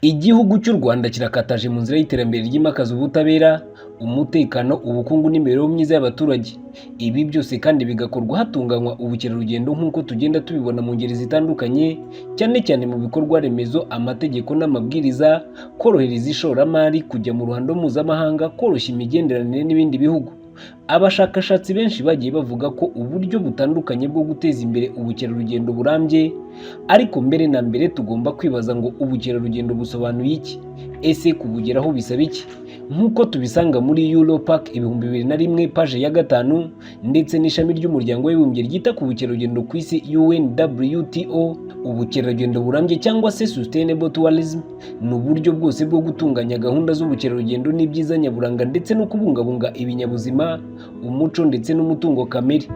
Igihugu cy'u Rwanda kirakataje mu nzira y'iterambere ryimakaza ubutabera, umutekano, ubukungu n'imibereho myiza y'abaturage. Ibi byose kandi bigakorwa hatunganywa ubukerarugendo nk'uko tugenda tubibona mu ngeri zitandukanye, cyane cyane mu bikorwa remezo, amategeko n'amabwiriza, korohereza ishoramari, kujya mu ruhando mpuzamahanga, koroshya imigenderanire n'ibindi bihugu. Abashakashatsi benshi bagiye bavuga ko uburyo butandukanye bwo guteza imbere ubukerarugendo burambye, ariko mbere na mbere tugomba kwibaza ngo ubukerarugendo busobanuye iki? Ese kubugeraho bisaba iki? Nk'uko tubisanga muri Europac 2001 paje ya 5 ndetse n'ishami ry'umuryango w'abibumbye ryita ku bukerarugendo ku isi UNWTO, ubukerarugendo burambye cyangwa se sustainable tourism ni uburyo bwose bwo gutunganya gahunda z'ubukerarugendo n'ibyiza nyaburanga ndetse no kubungabunga ibinyabuzima, umuco ndetse n'umutungo kamere.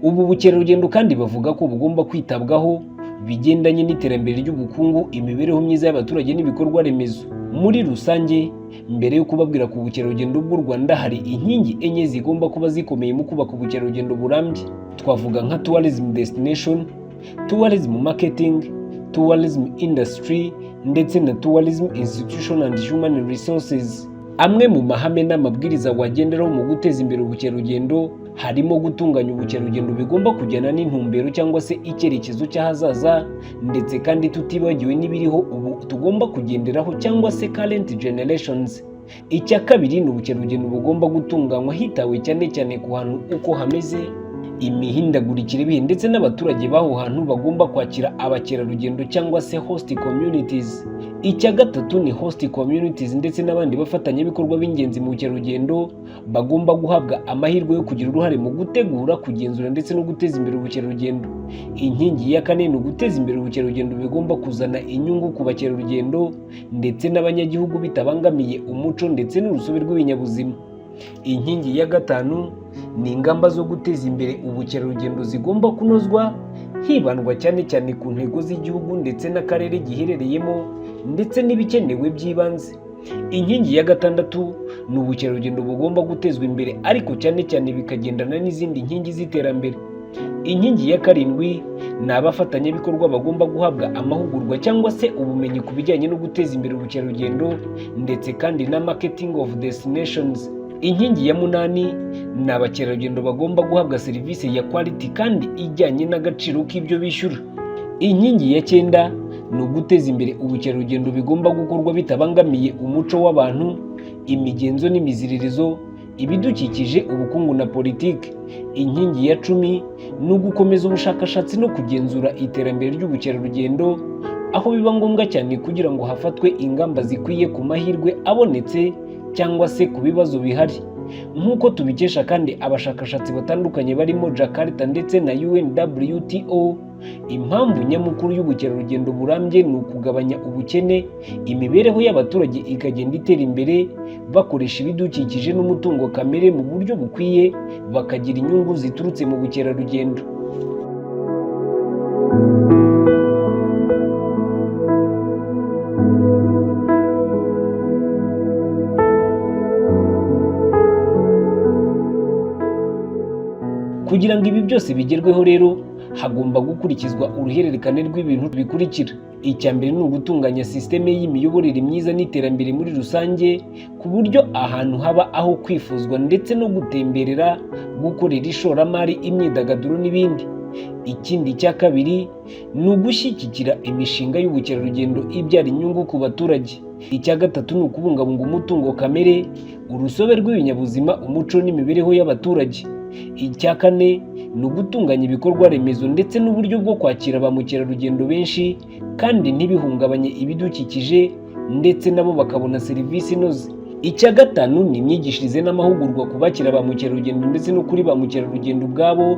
Ubu bukerarugendo kandi bavuga ko bugomba kwitabwaho bigendanye n'iterambere ry'ubukungu, imibereho myiza y'abaturage n'ibikorwa remezo. Muri rusange, mbere yo kubabwira ku bukerarugendo bw'u Rwanda, hari inkingi enye zigomba kuba zikomeye mu kubaka ubukerarugendo burambye. Twavuga nka tourism destination, tourism marketing, tourism industry ndetse na tourism institution and human resources. Amwe mu mahame n'amabwiriza wagenderaho mu guteza imbere ubukerarugendo harimo gutunganya ubukerarugendo bigomba kujyana n'intumbero cyangwa se icyerekezo cy'ahazaza, ndetse kandi tutibagiwe n'ibiriho ubu tugomba kugenderaho cyangwa se current generations. Icya kabiri ni ubukerarugendo bugomba gutunganywa hitawe cyane cyane ku hantu uko hameze, imihindagurikire y'ibihe ndetse n'abaturage b'aho hantu bagomba kwakira abakerarugendo cyangwa se host communities. Icya gatatu ni host communities ndetse n'abandi bafatanyabikorwa b'ingenzi mu bukerarugendo bagomba guhabwa amahirwe yo kugira uruhare mu gutegura, kugenzura ndetse no guteza imbere ubukerarugendo. Inkingi ya kane ni uguteza imbere ubukerarugendo bigomba kuzana inyungu ku bakerarugendo ndetse n'abanyagihugu bitabangamiye umuco ndetse n'urusobe rw'ibinyabuzima. Inkingi ya gatanu ni ingamba zo guteza imbere ubukerarugendo zigomba kunozwa hibandwa cyane cyane ku ntego z'igihugu ndetse n'akarere giherereyemo ndetse n'ibikenewe by'ibanze. Inkingi ya gatandatu ni ubukerarugendo bugomba gutezwa imbere ariko cyane cyane bikagendana n'izindi nkingi z'iterambere. Inkingi ya karindwi ni abafatanyabikorwa bagomba guhabwa amahugurwa cyangwa se ubumenyi ku bijyanye no guteza imbere ubukerarugendo ndetse kandi na marketing of destinations. Inkingi ya munani ni abakerarugendo bagomba guhabwa serivisi ya quality kandi ijyanye n'agaciro k'ibyo bishyura. Inkingi ya cyenda ni uguteza imbere ubukerarugendo bigomba gukorwa bitabangamiye umuco w'abantu, imigenzo n'imiziririzo, ibidukikije, ubukungu na politiki. Inkingi ya cumi ni ugukomeza ubushakashatsi no kugenzura iterambere ry'ubukerarugendo aho biba ngombwa cyane kugira ngo hafatwe ingamba zikwiye ku mahirwe abonetse cyangwa se ku bibazo bihari. Nk'uko tubikesha kandi abashakashatsi batandukanye barimo Jakarta ndetse na UNWTO, impamvu nyamukuru y'ubukerarugendo burambye ni ukugabanya ubukene, imibereho y'abaturage ikagenda itera imbere bakoresha ibidukikije n'umutungo kamere mu buryo bukwiye, bakagira inyungu ziturutse mu bukerarugendo. Kugira ngo ibi byose bigerweho rero, hagomba gukurikizwa uruhererekane rw'ibintu bikurikira. Icya mbere ni ugutunganya sisiteme y'imiyoborere myiza n'iterambere muri rusange, ku buryo ahantu haba aho kwifuzwa ndetse no gutemberera, gukorera ishoramari, imyidagaduro n'ibindi. Ikindi cya kabiri ni ugushyigikira imishinga y'ubukerarugendo ibyara inyungu ku baturage. Icya gatatu ni ukubungabunga umutungo kamere, urusobe rw'ibinyabuzima, umuco n'imibereho y'abaturage. Icya kane ni ugutunganya ibikorwa remezo ndetse n'uburyo bwo kwakira ba mukerarugendo benshi kandi ntibihungabanye ibidukikije ndetse nabo bakabona serivisi inoze. Icya gatanu ni imyigishirize n'amahugurwa ku bakira ba mukerarugendo ndetse no kuri ba mukerarugendo ubwabo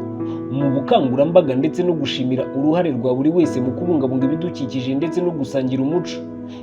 mu bukangurambaga ndetse no gushimira uruhare rwa buri wese mu kubungabunga ibidukikije ndetse no gusangira umuco.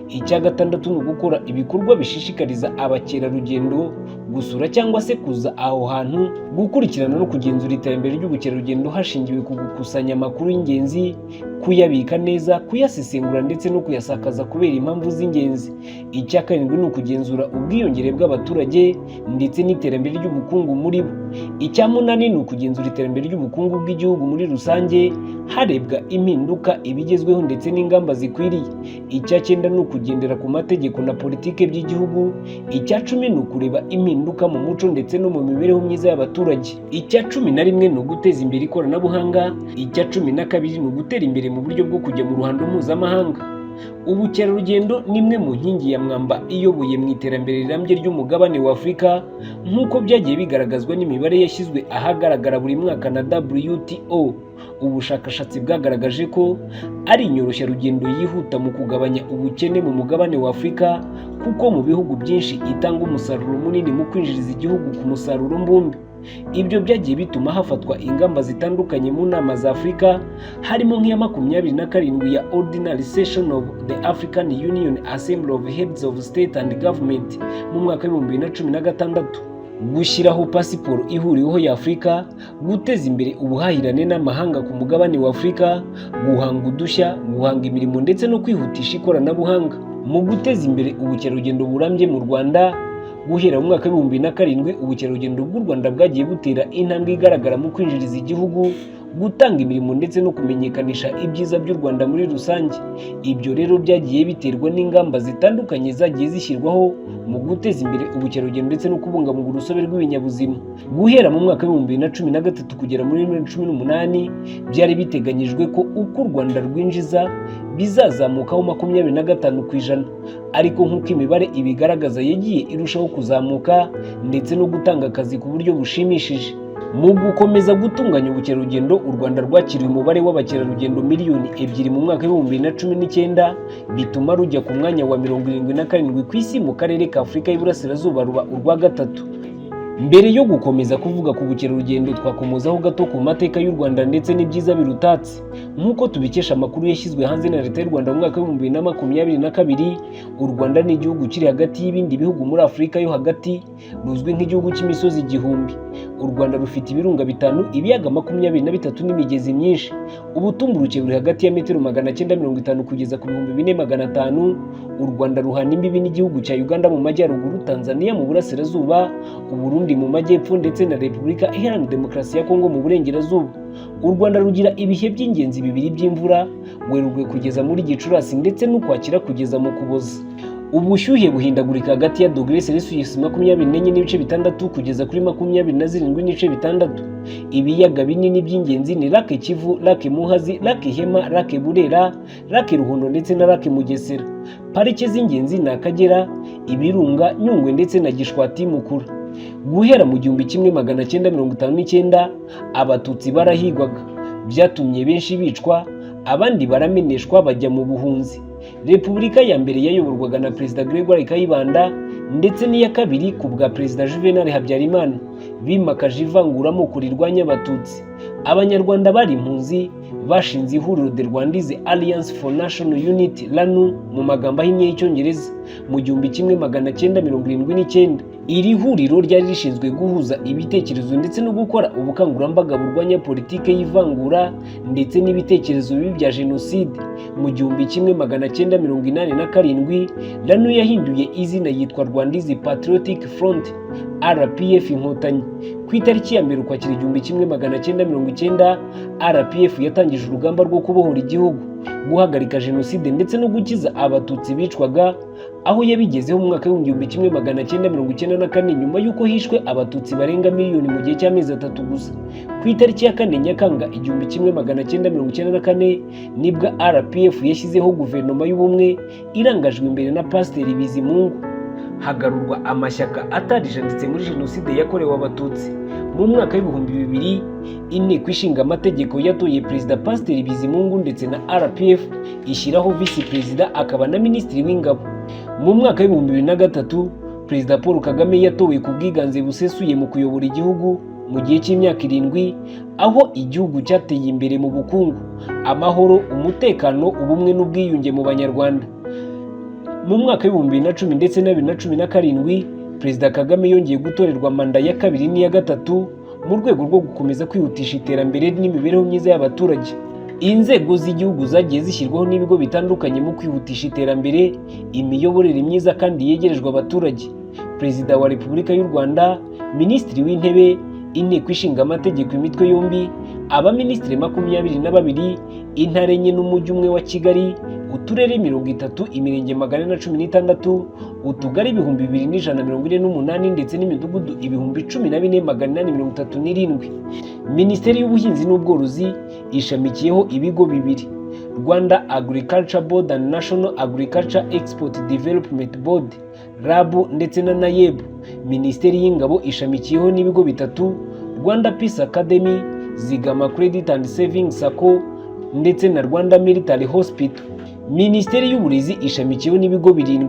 Icya gatandatu ni ugukora ibikorwa bishishikariza abakerarugendo gusura cyangwa se kuza aho hantu, gukurikirana no kugenzura iterambere ry'ubukerarugendo hashingiwe ku gukusanya amakuru y'ingenzi, kuyabika neza, kuyasesengura ndetse no kuyasakaza kubera impamvu z'ingenzi. Icya karindwi ni ukugenzura ubwiyongere bw'abaturage ndetse n'iterambere ry'ubukungu muri bo. Icya munani ni ukugenzura iterambere ry'ubukungu ubukungu bw'igihugu muri rusange, harebwa impinduka, ibigezweho ndetse n'ingamba zikwiriye. Icya 9 ni ukugendera ku mategeko na politike by'igihugu. Icya 10 ni ukureba impinduka mu muco ndetse no mu mibereho myiza y'abaturage. Icya 11 ni uguteza imbere ikoranabuhanga. Icya 12 ni ugutera imbere mu buryo bwo kujya mu ruhando mpuzamahanga. Ubukerarugendo ni imwe mu nkingi ya mwamba iyoboye mu iterambere rirambye ry'umugabane wa Afurika, nk'uko byagiye bigaragazwa n'imibare yashyizwe ahagaragara buri mwaka na WTO. Ubushakashatsi bwagaragaje ko ari inyoroshyarugendo yihuta mu kugabanya ubukene mu mugabane wa Afurika, kuko mu bihugu byinshi itanga umusaruro munini mu kwinjiriza igihugu ku musaruro mbumbe. Ibyo byagiye bituma hafatwa ingamba zitandukanye mu nama za Afurika, harimo nk'iya 27 ya Ordinary Session of the African Union Assembly of Heads of State and Government mu mwaka wa 2016. Gushyiraho pasiporo ihuriweho ya Afurika, guteza imbere ubuhahirane n'amahanga ku mugabane wa Afurika, guhanga udushya, guhanga imirimo ndetse no kwihutisha ikoranabuhanga. Mu guteza imbere ubukerarugendo burambye mu Rwanda, guhera mu mwaka wa 2007 ubukerarugendo bw'u Rwanda bwagiye butera intambwe igaragara mu kwinjiriza igihugu, gutanga imirimo ndetse no kumenyekanisha ibyiza by'u Rwanda muri rusange. Ibyo rero byagiye biterwa n'ingamba zitandukanye zagiye zishyirwaho mu guteza imbere ubukerarugendo ndetse no kubungabunga urusobe rw'ibinyabuzima. Guhera mu mwaka wa 2013 kugera muri 2018 byari biteganyijwe ko uko u Rwanda rwinjiza bizazamukaho 25%, ariko nk'uko imibare ibigaragaza yagiye irushaho kuzamuka ndetse no gutanga akazi ku buryo bushimishije. Mu gukomeza gutunganya ubukerarugendo, u Rwanda rwakiriye umubare w'abakerarugendo miliyoni 2 mu mwaka wa 2019, bituma rujya ku mwanya wa 77 ku isi mu karere ka Afurika y'Iburasirazuba, ruba urwa 3. Mbere yo gukomeza kuvuga ku bukerarugendo, twakomozaho gato ku mateka y'u Rwanda ndetse n'ibyiza birutatse. Nk'uko tubikesha amakuru yashyizwe hanze na leta y'u Rwanda mu mwaka wa 2022, u Rwanda ni igihugu kiri hagati y'ibindi bihugu muri Afurika yo hagati, ruzwi nk'igihugu cy'imisozi igihumbi. U Rwanda rufite ibirunga 5, ibiyaga 23 n'imigezi myinshi. Ubutumburuke buri hagati ya metero 950 kugeza ku 4500. U Rwanda ruhana imbibi n'igihugu cya Uganda mu majyaruguru, Tanzania mu burasirazuba, Burundi mu majyepfo ndetse na Repubulika Iharanira Demokarasi ya Kongo mu burengerazuba. U Rwanda rugira ibihe by'ingenzi bibiri by'imvura, Werurwe kugeza muri Gicurasi ndetse n'Ukwakira kugeza mu Kuboza. Ubushyuhe buhindagurika hagati ya °C 24.6 kugeza kuri 27.6. Ibiyaga binini by'ingenzi ni Lake Kivu, Lake Muhazi, Lake Hema, Lake Burera, Lake Ruhondo ndetse na Lake Mugesera. Parike z'ingenzi ni Akagera, Ibirunga, Nyungwe ndetse na Gishwati Mukura. Guhera mu 1959 Abatutsi barahigwaga, byatumye benshi bicwa, abandi barameneshwa bajya mu buhunzi. Repubulika ya mbere yayoborwaga na Perezida Gregoire Kayibanda ndetse n'iya kabiri ku bwa Perezida Juvenal Habyarimana bimakaje ivanguramoko rirwanya Abatutsi. Abanyarwanda bari impunzi bashinze ihuriro The Rwandese Alliance for National Unity (RANU) mu magambo ahinnye y'Icyongereza mu 1979. Iri huriro ryari rishinzwe guhuza ibitekerezo ndetse no gukora ubukangurambaga burwanya politike y'ivangura ndetse n'ibitekerezo bibi bya jenoside. Mu 1987 RANU yahinduye izina yitwa Rwandese Patriotic Front RPF Inkotanyi. Ku itariki ya 1 Ukwakira 1990 RPF yatangije urugamba rwo kubohora igihugu, guhagarika jenoside ndetse no gukiza Abatutsi bicwaga, aho yabigezeho mu mwaka wa 1994 nyuma y'uko hishwe Abatutsi barenga miliyoni mu gihe cy'amezi 3 gusa. Ku itariki ya 4 Nyakanga 1994 nibwo RPF yashyizeho guverinoma y'ubumwe irangajwe imbere na Pasiteri Bizimungu. Hagarurwa amashyaka atarijanditse muri jenoside yakorewe Abatutsi. Mu mwaka w'ibihumbi 2000 inteko ishinga amategeko yatoye Perezida Pasiteri Bizimungu ndetse na RPF ishyiraho Visi Perezida akaba na Minisitiri w'Ingabo. Mu mwaka w'ibihumbi 2003 Perezida Paul Kagame yatowe ku bwiganze busesuye mu kuyobora igihugu mu gihe cy'imyaka 7, aho igihugu cyateye imbere mu bukungu, amahoro, umutekano, ubumwe n'ubwiyunge mu Banyarwanda. Mu mwaka w'ibihumbi 2010 ndetse na 2017 Perezida Kagame yongeye gutorerwa manda ya 2 n'iya 3 mu rwego rwo gukomeza kwihutisha iterambere n'imibereho myiza y'abaturage. Inzego z'igihugu zagiye zishyirwaho n'ibigo bitandukanye mu kwihutisha iterambere, imiyoborere myiza kandi yegerejwe abaturage. Perezida wa Repubulika y'u Rwanda, Minisitiri w'Intebe, Inteko ishinga amategeko imitwe yombi, abaminisitiri 22, intara enye n'umujyi umwe wa Kigali, uturere 30, imirenge 416, utugari 2148 ndetse n'imidugudu 14837. Minisiteri y'Ubuhinzi n'Ubworozi ishamikiyeho ibigo bibiri: Rwanda Agriculture Board and National Agriculture Export Development Board RAB ndetse na NAEB. Minisiteri y'Ingabo ishamikiyeho n'ibigo bitatu: Rwanda Peace Academy, Zigama Credit and Savings Sacco ndetse na Rwanda Military Hospital. Minisiteri y'Uburezi ishamikiyeho n'ibigo 7: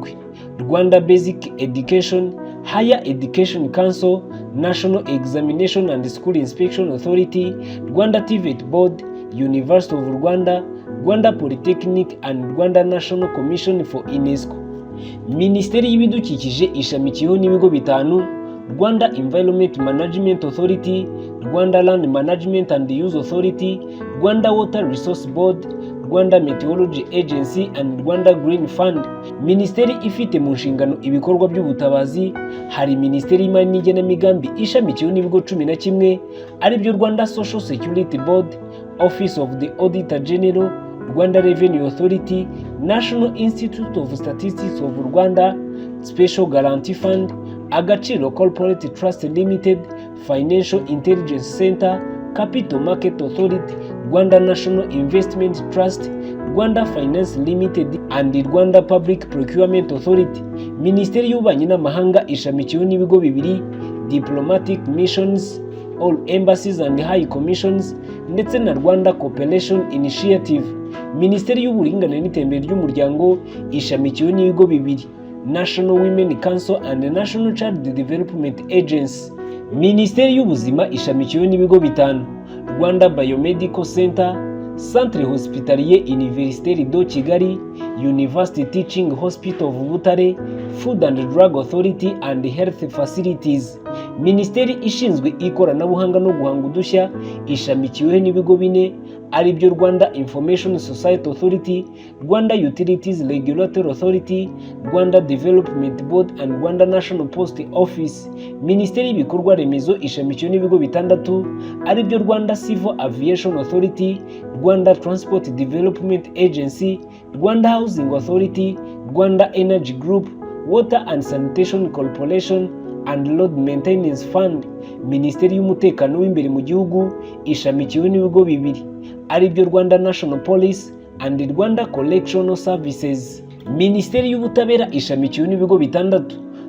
Rwanda Basic Education, Higher Education Council, National Examination and School Inspection Authority, Rwanda TVET Board, University of Rwanda, Rwanda Polytechnic and Rwanda National Commission for UNESCO. Minisiteri y'Ibidukikije ishamikiyeho n'ibigo 5: Rwanda Environment Management Authority, Rwanda Land Management and Use Authority, Rwanda Water Resource Board, Rwanda Meteorology Agency and Rwanda Green Fund. Minisiteri ifite mu nshingano ibikorwa by'ubutabazi hari Minisiteri y'Imari n'Igenamigambi ishamikiyeho n'ibigo 11 ari byo: Rwanda Social Security Board, Office of the Auditor General, Rwanda Revenue Authority, National Institute of Statistics of Rwanda, Special Guarantee Fund, Agaciro Corporate Trust Limited, Financial Intelligence Center, Capital Market Authority, Rwanda National Investment Trust, Rwanda Finance Limited and Rwanda Public Procurement Authority. Minisiteri y'Ububanyi n'Amahanga ishamikiyeho n'ibigo 2: Diplomatic Missions, All Embassies and High Commissions ndetse na Rwanda Cooperation Initiative. Minisiteri y'Uburinganire n'Iterambere ry'Umuryango ishamikiyeho n'ibigo 2: National Women Council and National Child Development Agency. Minisiteri y'Ubuzima ishamikiyeho n'ibigo 5: Rwanda Biomedical Center, Centre Hospitalier Universitaire de Kigali, University Teaching Hospital of Butare, Food and Drug Authority and Health Facilities. Minisiteri ishinzwe ikoranabuhanga no guhanga udushya ishamikiweho n'ibigo 4 ari byo: Rwanda Information Society Authority, Rwanda Utilities Regulatory Authority, Rwanda Development Board and Rwanda National Post Office. Minisiteri y'Ibikorwa Remezo ishamikiweho n'ibigo 6 ari byo: Rwanda Civil Aviation Authority, Rwanda Transport Development Agency, Rwanda Housing Authority, Rwanda Energy Group, Water and Sanitation Corporation and Road Maintenance Fund. Minisiteri y'Umutekano w'imbere mu gihugu ishamikiweho n'ibigo 2 ari byo: Rwanda National Police and Rwanda Correctional Services. Minisiteri y'Ubutabera ishamikiweho n'ibigo 6: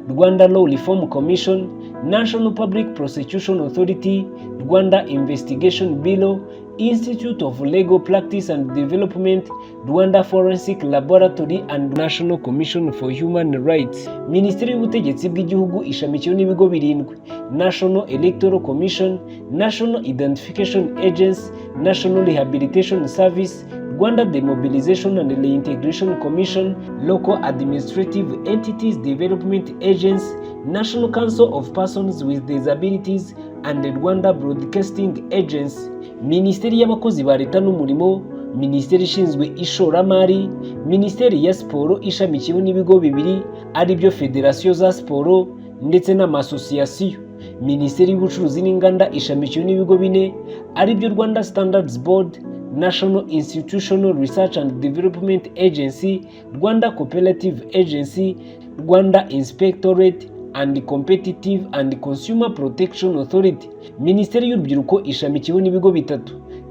Rwanda Law Reform Commission, National Public Prosecution Authority, Rwanda Investigation Bureau, Institute of Legal Practice and Development, Rwanda Forensic Laboratory and National Commission for Human Rights. Minisiteri y'Ubutegetsi bw'Igihugu ishamikiyeho n'ibigo 7: National Electoral Commission, National Identification Agency, National Rehabilitation Service, Rwanda Demobilization and Reintegration Commission, Local Administrative Entities Development Agency, National Council of Persons with Disabilities and Rwanda Broadcasting Agency. Minisiteri y'Abakozi ba Leta n'Umurimo, Minisiteri ishinzwe ishoramari, Minisiteri ya Siporo ishamikiyeho n'ibigo 2 ari byo: Federasiyo za Siporo ndetse n'amasosiyasiyo. Minisiteri y'Ubucuruzi n'Inganda ishamikiyeho n'ibigo 4 ari byo: Rwanda Standards Board, National Institutional Research and Development Agency, Rwanda Cooperative Agency, Rwanda Inspectorate and Competitive and Consumer Protection Authority. Minisiteri y'Urubyiruko ishamikiyeho n'ibigo 3: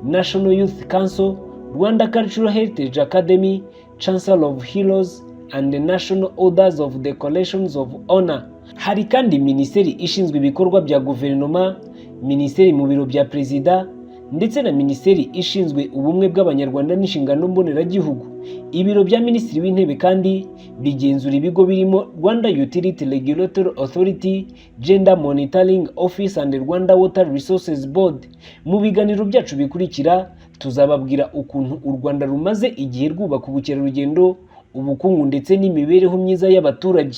National Youth Council, Rwanda Cultural Heritage Academy, Chancellor of Heroes and the National Orders of Decorations of Honor. Hari kandi minisiteri ishinzwe ibikorwa bya guverinoma, minisiteri mu biro bya perezida ndetse na minisiteri ishinzwe ubumwe bw'Abanyarwanda n'inshingano mboneragihugu. Ibiro bya Minisitiri w'Intebe kandi bigenzura ibigo birimo Rwanda Utility Regulatory Authority, Gender Monitoring Office and Rwanda Water Resources Board. Mu biganiro byacu bikurikira tuzababwira ukuntu u Rwanda rumaze igihe rwubaka ubukerarugendo, ubukungu ndetse n'imibereho myiza y'abaturage.